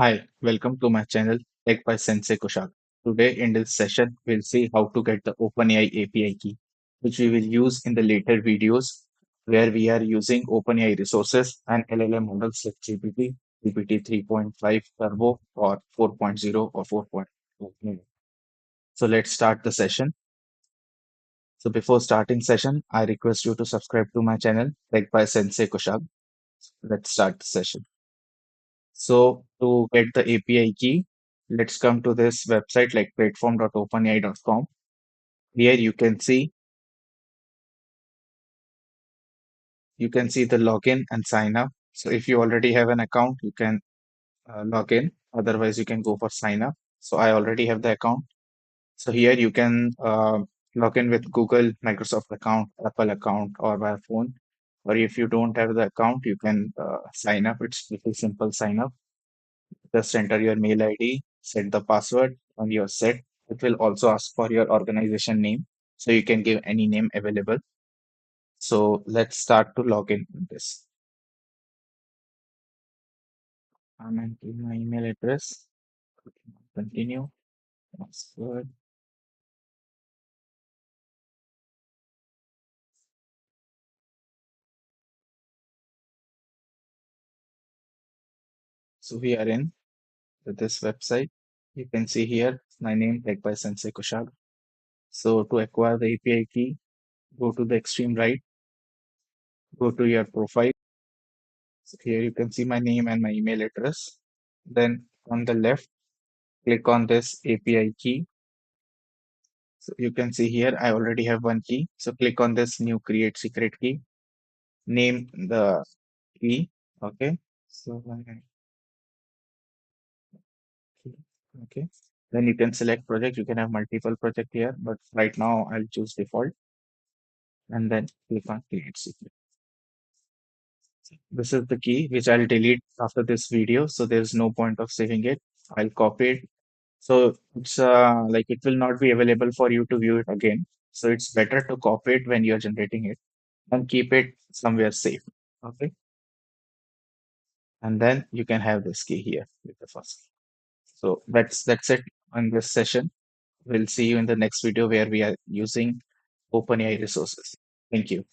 Hi, welcome to my channel Tech by Sensei Kushal. Today in this session, we'll see how to get the OpenAI API key, which we will use in the later videos where we are using OpenAI resources and LLM models like GPT 3.5 Turbo or 4.0 or 4.0. So let's start the session. So before starting session, I request you to subscribe to my channel Tech by Sensei Kushal. Let's start the session. So to get the API key, let's come to this website like platform.openai.com. Here you can see the login and sign up. So if you already have an account, you can log in. Otherwise, you can go for sign up. So I already have the account. So here you can log in with Google, Microsoft account, Apple account, or by phone. Or if you don't have the account, you can sign up. It's pretty simple sign up. Just enter your mail ID, set the password, and you're set. It will also ask for your organization name, so you can give any name available. So let's start to log in with this. I'm entering my email address. Continue. Password. So we are in with this website. You can see here my name, Tech by Sensei Kushal. So to acquire the API key, go to the extreme right, go to your profile. So here you can see my name and my email address. Then on the left, click on this API key. So you can see here, I already have one key. So click on this new create secret key, name the key. Okay. So, okay. Then you can select project. You can have multiple project here, but right now I'll choose default and then click on create secret. This is the key which I'll delete after this video. So there's no point of saving it. I'll copy it. So it's like it will not be available for you to view it again. So it's better to copy it when you're generating it and keep it somewhere safe. Okay. And then you can have this key here with the first. So that's it on this session. We'll see you in the next video where we are using OpenAI resources. Thank you.